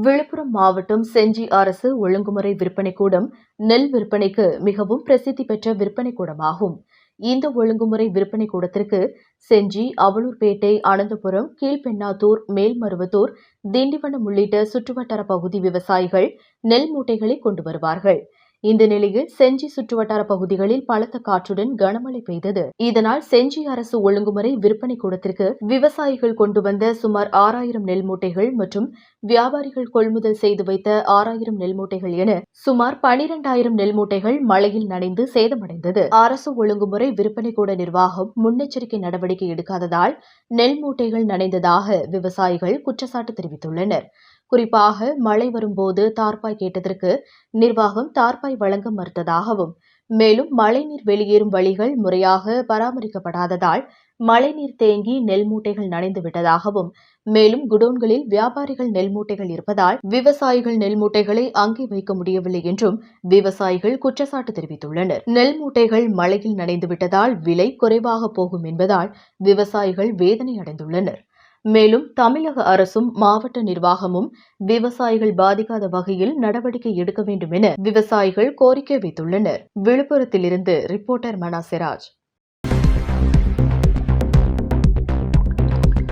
விழுப்புரம் மாவட்டம் செஞ்சி அரசு ஒழுங்குமுறை விற்பனை கூடம் நெல் விற்பனைக்கு மிகவும் பிரசித்தி பெற்ற விற்பனை கூடமாகும். இந்த ஒழுங்குமுறை விற்பனை கூடத்திற்கு செஞ்சி, அவலூர்பேட்டை, அனந்தபுரம், கீழ்பெண்ணாத்தூர், மேல்மருவத்தூர், திண்டிவனம் உள்ளிட்ட சுற்றுவட்டார பகுதி விவசாயிகள் நெல் மூட்டைகளை கொண்டு வருவார்கள். இந்த நிலையில் செஞ்சி சுற்றுவட்டார பகுதிகளில் பலத்த காற்றுடன் கனமழை பெய்தது. இதனால் செஞ்சி அரசு ஒழுங்குமுறை விற்பனை கூடத்திற்கு விவசாயிகள் கொண்டு வந்த சுமார் 6000 நெல் மூட்டைகள் மற்றும் வியாபாரிகள் கொள்முதல் செய்து வைத்த 6000 நெல் மூட்டைகள் என சுமார் 12000 நெல் மூட்டைகள் மழையில் நனைந்து சேதமடைந்தது. அரசு ஒழுங்குமுறை விற்பனை கூட நிர்வாகம் முன்னெச்சரிக்கை நடவடிக்கை எடுக்காததால் நெல் மூட்டைகள் நனைந்ததாக விவசாயிகள் குற்றச்சாட்டு தெரிவித்துள்ளனர். குறிப்பாக மழை வரும்போது தார்பாய் கேட்டதற்கு நிர்வாகம் தார்பாய் வழங்க மறுத்ததாகவும், மேலும் மழைநீர் வெளியேறும் வழிகள் முறையாக பராமரிக்கப்படாததால் மழைநீர் தேங்கி நெல் மூட்டைகள் நனைந்து விட்டதாகவும், மேலும் குடோன்களில் வியாபாரிகள் நெல் மூட்டைகள் இருப்பதால் விவசாயிகள் நெல் மூட்டைகளை அங்கே வைக்க முடியவில்லை என்றும் விவசாயிகள் குற்றச்சாட்டு தெரிவித்துள்ளனர். நெல் மூட்டைகள் மழையில் நனைந்து விட்டதால் விலை குறைவாக போகும் என்பதால் விவசாயிகள் வேதனை அடைந்துள்ளனர். மேலும் தமிழக அரசும் மாவட்ட நிர்வாகமும் விவசாயிகள் பாதிக்காத வகையில் நடவடிக்கை எடுக்க வேண்டும் என விவசாயிகள் கோரிக்கை வைத்துள்ளனர். விழுப்புரத்திலிருந்து ரிப்போர்ட்டர் மனாசிராஜ்.